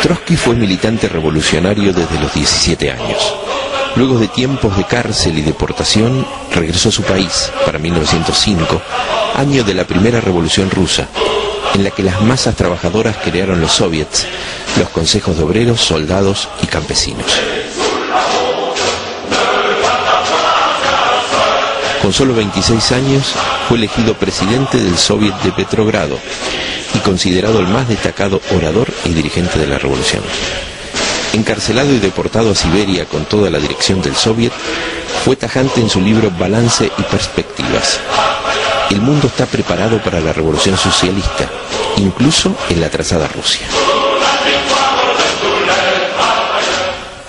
Trotsky fue militante revolucionario desde los 17 años. Luego de tiempos de cárcel y deportación, regresó a su país para 1905, año de la primera revolución rusa, en la que las masas trabajadoras crearon los soviets, los consejos de obreros, soldados y campesinos. Con solo 26 años, fue elegido presidente del Soviet de Petrogrado y considerado el más destacado orador y dirigente de la revolución. Encarcelado y deportado a Siberia con toda la dirección del Soviet, fue tajante en su libro Balance y Perspectivas. El mundo está preparado para la revolución socialista, incluso en la atrasada Rusia.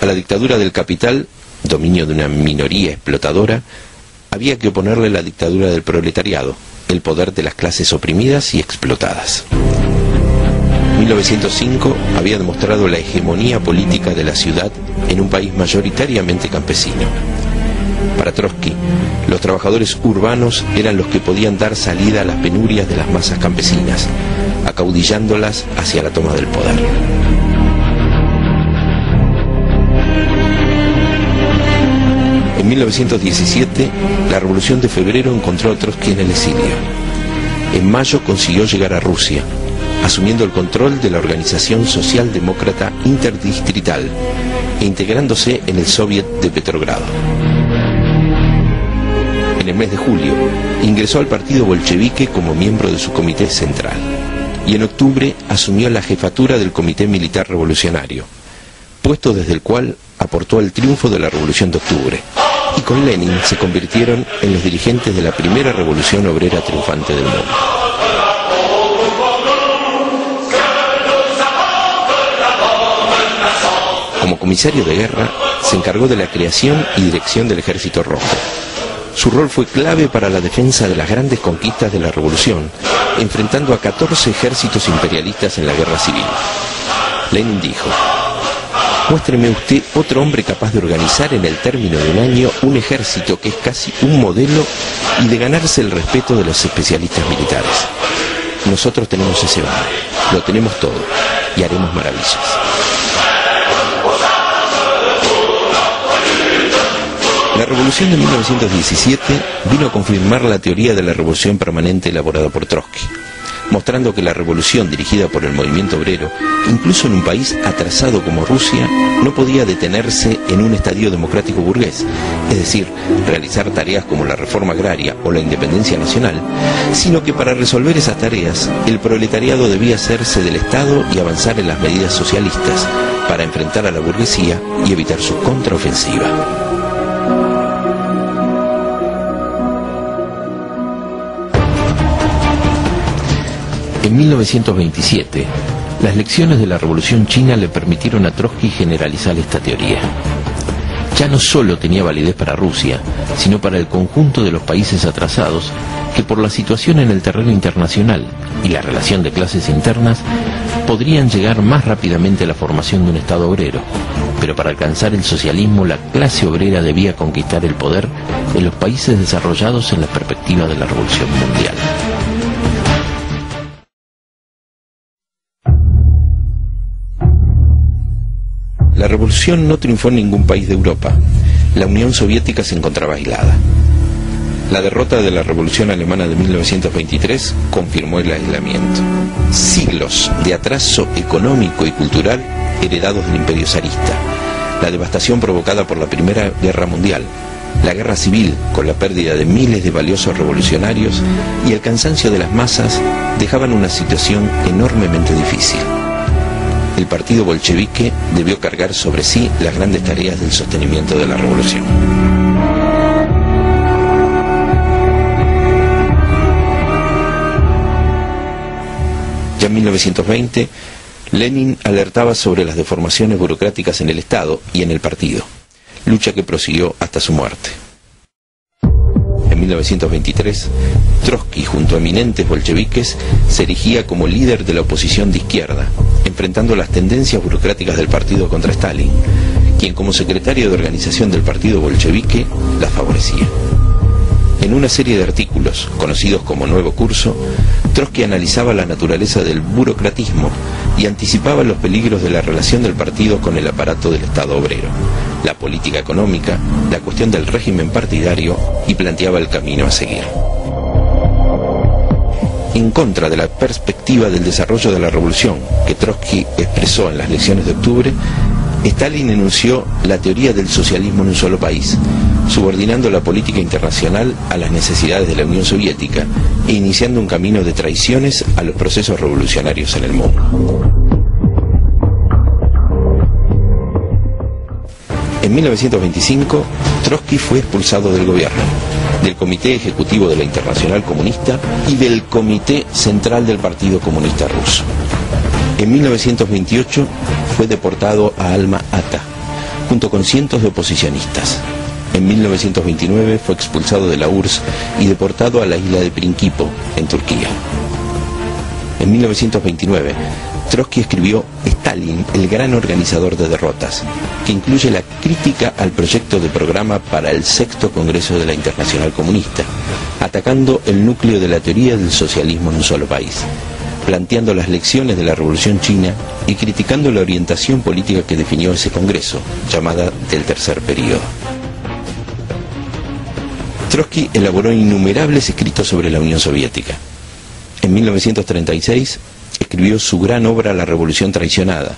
A la dictadura del capital, dominio de una minoría explotadora, había que oponerle la dictadura del proletariado, el poder de las clases oprimidas y explotadas. 1905 había demostrado la hegemonía política de la ciudad en un país mayoritariamente campesino. Para Trotsky, los trabajadores urbanos eran los que podían dar salida a las penurias de las masas campesinas, acaudillándolas hacia la toma del poder. En 1917, la Revolución de Febrero encontró a Trotsky en el exilio. En mayo consiguió llegar a Rusia, asumiendo el control de la Organización Socialdemócrata Interdistrital e integrándose en el Soviet de Petrogrado. En el mes de julio, ingresó al partido bolchevique como miembro de su comité central, y en octubre asumió la jefatura del Comité Militar Revolucionario, puesto desde el cual aportó al triunfo de la Revolución de Octubre, y con Lenin se convirtieron en los dirigentes de la primera revolución obrera triunfante del mundo. Como comisario de guerra, se encargó de la creación y dirección del Ejército Rojo. Su rol fue clave para la defensa de las grandes conquistas de la revolución, enfrentando a 14 ejércitos imperialistas en la guerra civil. Lenin dijo: muéstreme usted otro hombre capaz de organizar en el término de un año un ejército que es casi un modelo y de ganarse el respeto de los especialistas militares. Nosotros tenemos ese don, lo tenemos todo y haremos maravillas. La revolución de 1917 vino a confirmar la teoría de la revolución permanente elaborada por Trotsky, mostrando que la revolución dirigida por el movimiento obrero, incluso en un país atrasado como Rusia, no podía detenerse en un estadio democrático burgués, es decir, realizar tareas como la reforma agraria o la independencia nacional, sino que para resolver esas tareas, el proletariado debía hacerse del Estado y avanzar en las medidas socialistas para enfrentar a la burguesía y evitar su contraofensiva. En 1927, las lecciones de la Revolución China le permitieron a Trotsky generalizar esta teoría. Ya no solo tenía validez para Rusia, sino para el conjunto de los países atrasados que por la situación en el terreno internacional y la relación de clases internas podrían llegar más rápidamente a la formación de un Estado obrero. Pero para alcanzar el socialismo, la clase obrera debía conquistar el poder en los países desarrollados en la perspectiva de la Revolución Mundial. La revolución no triunfó en ningún país de Europa. La Unión Soviética se encontraba aislada. La derrota de la Revolución Alemana de 1923 confirmó el aislamiento. Siglos de atraso económico y cultural heredados del imperio zarista, la devastación provocada por la Primera Guerra Mundial, la guerra civil con la pérdida de miles de valiosos revolucionarios y el cansancio de las masas dejaban una situación enormemente difícil. El partido bolchevique debió cargar sobre sí las grandes tareas del sostenimiento de la revolución. Ya en 1920, Lenin alertaba sobre las deformaciones burocráticas en el Estado y en el partido, lucha que prosiguió hasta su muerte. En 1923, Trotsky, junto a eminentes bolcheviques, se erigía como líder de la oposición de izquierda, enfrentando las tendencias burocráticas del partido contra Stalin, quien como secretario de organización del partido bolchevique las favorecía. En una serie de artículos, conocidos como Nuevo Curso, Trotsky analizaba la naturaleza del burocratismo y anticipaba los peligros de la relación del partido con el aparato del Estado obrero, la política económica, la cuestión del régimen partidario, y planteaba el camino a seguir. En contra de la perspectiva del desarrollo de la revolución que Trotsky expresó en las lecciones de octubre, Stalin enunció la teoría del socialismo en un solo país, subordinando la política internacional a las necesidades de la Unión Soviética e iniciando un camino de traiciones a los procesos revolucionarios en el mundo. En 1925, Trotsky fue expulsado del gobierno, del Comité Ejecutivo de la Internacional Comunista y del Comité Central del Partido Comunista Ruso. En 1928 fue deportado a Alma-Ata, junto con cientos de oposicionistas. En 1929 fue expulsado de la URSS y deportado a la isla de Prinkipo, en Turquía. En 1929, Trotsky escribió Stalin, el gran organizador de derrotas, que incluye la crítica al proyecto de programa para el 6º Congreso de la Internacional Comunista, atacando el núcleo de la teoría del socialismo en un solo país, planteando las lecciones de la Revolución China y criticando la orientación política que definió ese Congreso, llamada del Tercer Período. Trotsky elaboró innumerables escritos sobre la Unión Soviética. En 1936 escribió su gran obra La Revolución Traicionada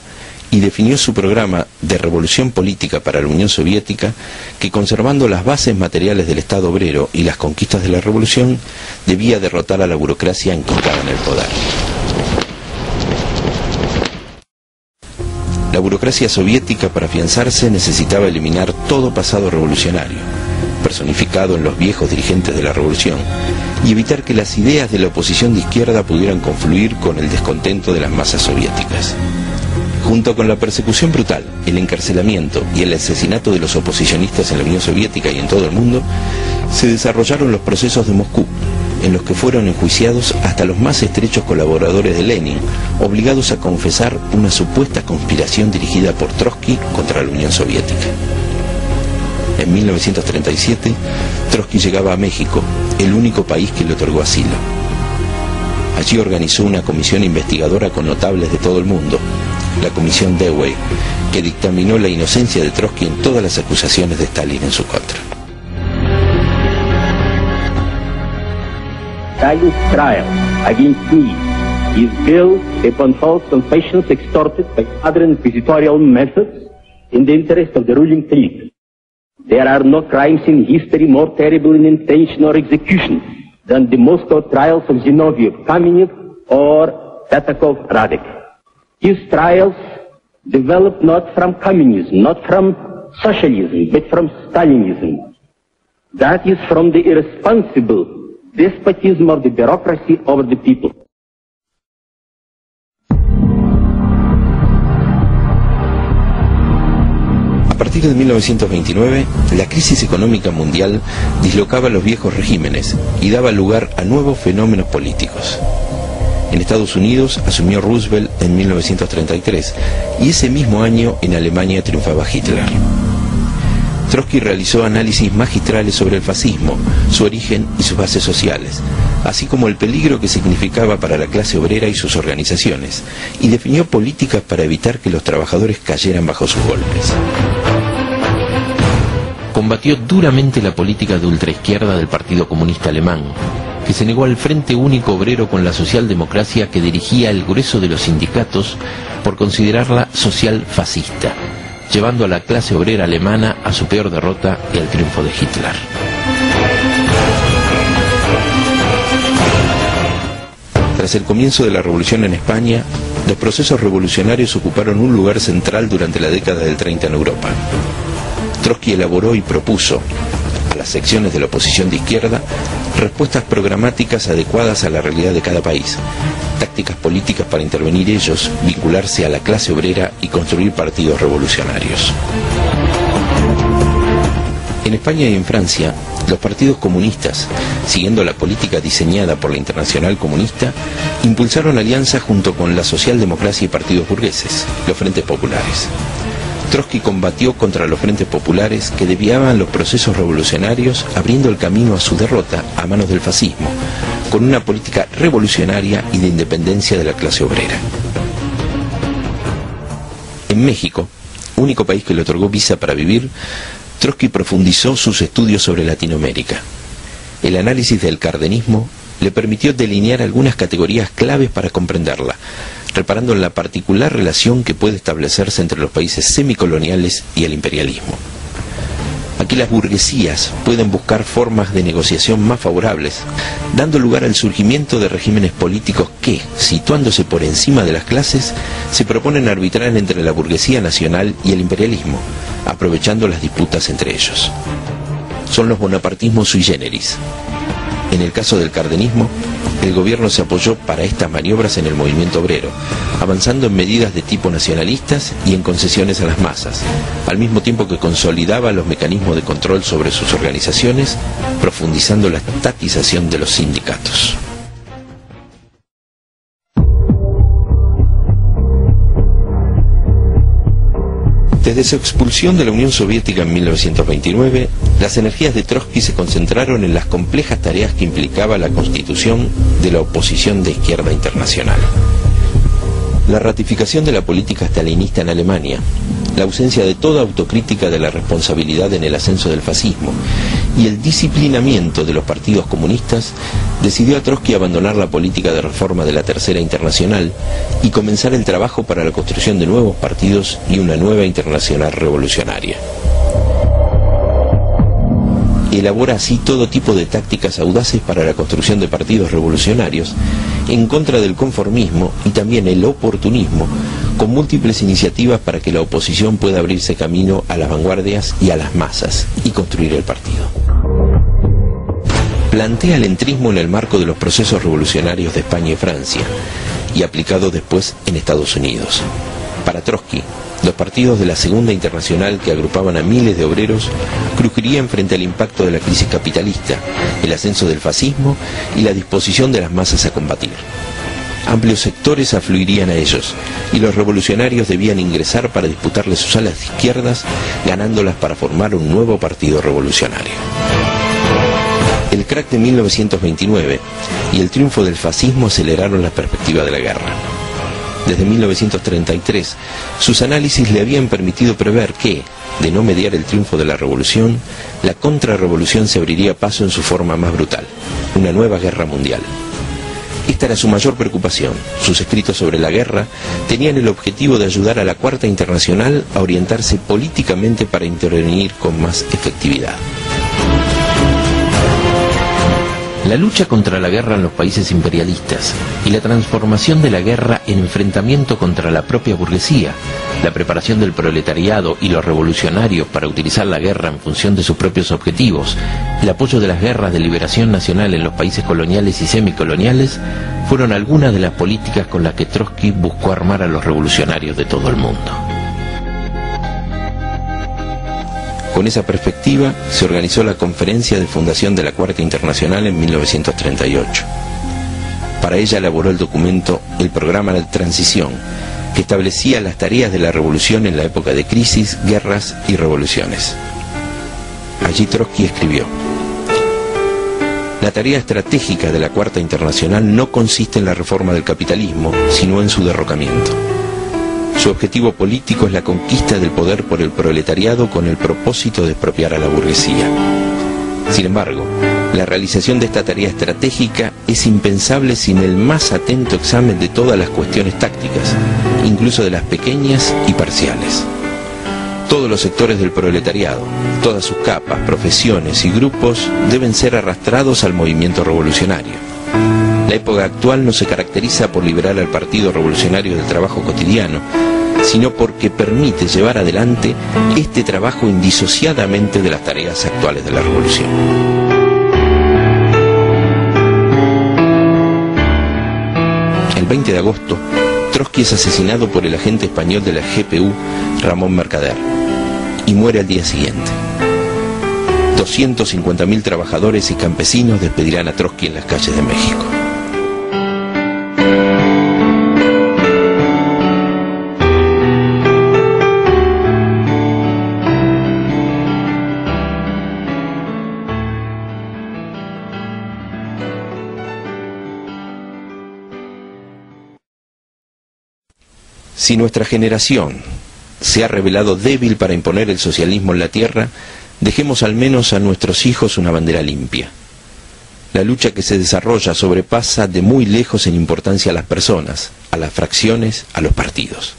y definió su programa de revolución política para la Unión Soviética, que, conservando las bases materiales del Estado obrero y las conquistas de la revolución, debía derrotar a la burocracia enquistada en el poder. La burocracia soviética, para afianzarse, necesitaba eliminar todo pasado revolucionario, personificado en los viejos dirigentes de la revolución, y evitar que las ideas de la oposición de izquierda pudieran confluir con el descontento de las masas soviéticas. Junto con la persecución brutal, el encarcelamiento y el asesinato de los oposicionistas en la Unión Soviética y en todo el mundo, se desarrollaron los procesos de Moscú, en los que fueron enjuiciados hasta los más estrechos colaboradores de Lenin, obligados a confesar una supuesta conspiración dirigida por Trotsky contra la Unión Soviética. En 1937, Trotsky llegaba a México, el único país que le otorgó asilo. Allí organizó una comisión investigadora con notables de todo el mundo, la Comisión Dewey, que dictaminó la inocencia de Trotsky en todas las acusaciones de Stalin en su contra. Stalin's trial against me is built upon false confessions extorted by other inquisitorial methods in the interest of the ruling clique. There are no crimes in history more terrible in intention or execution than the Moscow trials of Zinoviev, Kamenev, or Petakov, Radek. His trials developed not from communism, not from socialism, but from Stalinism. That is from the irresponsible despotism of the bureaucracy over the people. A partir de 1929, la crisis económica mundial dislocaba los viejos regímenes y daba lugar a nuevos fenómenos políticos. En Estados Unidos asumió Roosevelt en 1933 y ese mismo año en Alemania triunfaba Hitler. Trotsky realizó análisis magistrales sobre el fascismo, su origen y sus bases sociales, así como el peligro que significaba para la clase obrera y sus organizaciones, y definió políticas para evitar que los trabajadores cayeran bajo sus golpes. Combatió duramente la política de ultraizquierda del Partido Comunista Alemán, que se negó al Frente Único Obrero con la socialdemocracia que dirigía el grueso de los sindicatos por considerarla social fascista, llevando a la clase obrera alemana a su peor derrota y al triunfo de Hitler. Tras el comienzo de la revolución en España, los procesos revolucionarios ocuparon un lugar central durante la década del 30 en Europa. Trotsky elaboró y propuso a las secciones de la oposición de izquierda respuestas programáticas adecuadas a la realidad de cada país, tácticas políticas para intervenir ellos, vincularse a la clase obrera y construir partidos revolucionarios. En España y en Francia, los partidos comunistas, siguiendo la política diseñada por la Internacional Comunista, impulsaron alianzas junto con la socialdemocracia y partidos burgueses, los frentes populares. Trotsky combatió contra los frentes populares que desviaban los procesos revolucionarios, abriendo el camino a su derrota a manos del fascismo, con una política revolucionaria y de independencia de la clase obrera. En México, único país que le otorgó visa para vivir, Trotsky profundizó sus estudios sobre Latinoamérica. El análisis del cardenismo le permitió delinear algunas categorías claves para comprenderla, reparando en la particular relación que puede establecerse entre los países semicoloniales y el imperialismo. Aquí las burguesías pueden buscar formas de negociación más favorables, dando lugar al surgimiento de regímenes políticos que, situándose por encima de las clases, se proponen arbitrar entre la burguesía nacional y el imperialismo, aprovechando las disputas entre ellos. Son los bonapartismos sui generis. En el caso del cardenismo, el gobierno se apoyó para estas maniobras en el movimiento obrero, avanzando en medidas de tipo nacionalistas y en concesiones a las masas, al mismo tiempo que consolidaba los mecanismos de control sobre sus organizaciones, profundizando la estatización de los sindicatos. Desde su expulsión de la Unión Soviética en 1929, las energías de Trotsky se concentraron en las complejas tareas que implicaba la constitución de la oposición de izquierda internacional. La ratificación de la política stalinista en Alemania, la ausencia de toda autocrítica de la responsabilidad en el ascenso del fascismo y el disciplinamiento de los partidos comunistas, decidió a Trotsky abandonar la política de reforma de la Tercera Internacional y comenzar el trabajo para la construcción de nuevos partidos y una nueva internacional revolucionaria. Elabora así todo tipo de tácticas audaces para la construcción de partidos revolucionarios en contra del conformismo y también el oportunismo, con múltiples iniciativas para que la oposición pueda abrirse camino a las vanguardias y a las masas y construir el partido. Plantea el entrismo en el marco de los procesos revolucionarios de España y Francia y aplicado después en Estados Unidos. Para Trotsky, los partidos de la Segunda Internacional, que agrupaban a miles de obreros, crujirían frente al impacto de la crisis capitalista, el ascenso del fascismo y la disposición de las masas a combatir. Amplios sectores afluirían a ellos, y los revolucionarios debían ingresar para disputarle sus alas izquierdas, ganándolas para formar un nuevo partido revolucionario. El crack de 1929 y el triunfo del fascismo aceleraron la perspectiva de la guerra. Desde 1933, sus análisis le habían permitido prever que, de no mediar el triunfo de la revolución, la contrarrevolución se abriría paso en su forma más brutal, una nueva guerra mundial. Esta era su mayor preocupación. Sus escritos sobre la guerra tenían el objetivo de ayudar a la Cuarta Internacional a orientarse políticamente para intervenir con más efectividad. La lucha contra la guerra en los países imperialistas y la transformación de la guerra en enfrentamiento contra la propia burguesía, la preparación del proletariado y los revolucionarios para utilizar la guerra en función de sus propios objetivos, el apoyo de las guerras de liberación nacional en los países coloniales y semicoloniales, fueron algunas de las políticas con las que Trotsky buscó armar a los revolucionarios de todo el mundo. Con esa perspectiva se organizó la conferencia de fundación de la Cuarta Internacional en 1938. Para ella elaboró el documento El Programa de Transición, que establecía las tareas de la revolución en la época de crisis, guerras y revoluciones. Allí Trotsky escribió: la tarea estratégica de la Cuarta Internacional no consiste en la reforma del capitalismo, sino en su derrocamiento. Su objetivo político es la conquista del poder por el proletariado con el propósito de expropiar a la burguesía. Sin embargo, la realización de esta tarea estratégica es impensable sin el más atento examen de todas las cuestiones tácticas, incluso de las pequeñas y parciales. Todos los sectores del proletariado, todas sus capas, profesiones y grupos deben ser arrastrados al movimiento revolucionario. La época actual no se caracteriza por liberar al Partido Revolucionario del trabajo cotidiano, sino porque permite llevar adelante este trabajo indisociadamente de las tareas actuales de la revolución. El 20 de agosto, Trotsky es asesinado por el agente español de la GPU, Ramón Mercader, y muere al día siguiente. 250.000 trabajadores y campesinos despedirán a Trotsky en las calles de México. Si nuestra generación se ha revelado débil para imponer el socialismo en la tierra, dejemos al menos a nuestros hijos una bandera limpia. La lucha que se desarrolla sobrepasa de muy lejos en importancia a las personas, a las fracciones, a los partidos.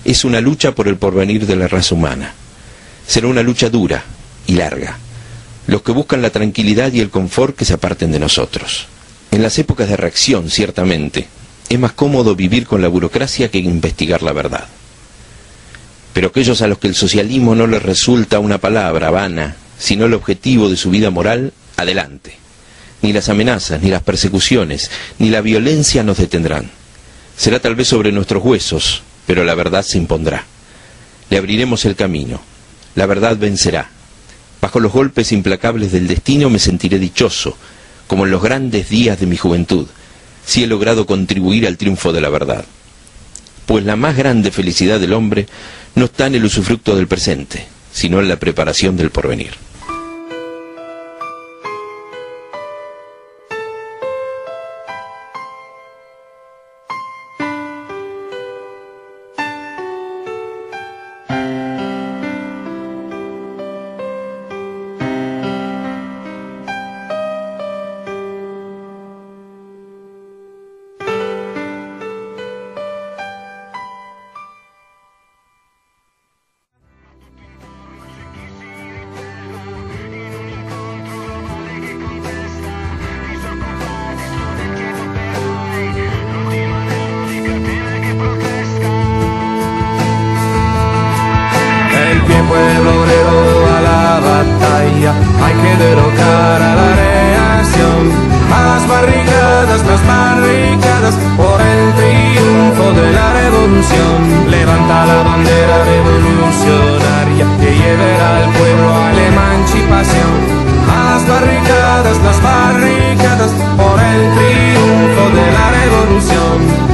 Es una lucha por el porvenir de la raza humana. Será una lucha dura y larga. Los que buscan la tranquilidad y el confort que se aparten de nosotros. En las épocas de reacción, ciertamente, es más cómodo vivir con la burocracia que investigar la verdad. Pero aquellos a los que el socialismo no les resulta una palabra vana, sino el objetivo de su vida moral, adelante. Ni las amenazas, ni las persecuciones, ni la violencia nos detendrán. Será tal vez sobre nuestros huesos, pero la verdad se impondrá. Le abriremos el camino. La verdad vencerá. Bajo los golpes implacables del destino me sentiré dichoso, como en los grandes días de mi juventud, si he logrado contribuir al triunfo de la verdad. Pues la más grande felicidad del hombre no está en el usufructo del presente, sino en la preparación del porvenir. Pueblo obrero a la batalla, hay que derrocar a la reacción, a las barricadas, por el triunfo de la revolución. Levanta la bandera revolucionaria que llevará al pueblo a la emancipación. A las barricadas, por el triunfo de la revolución.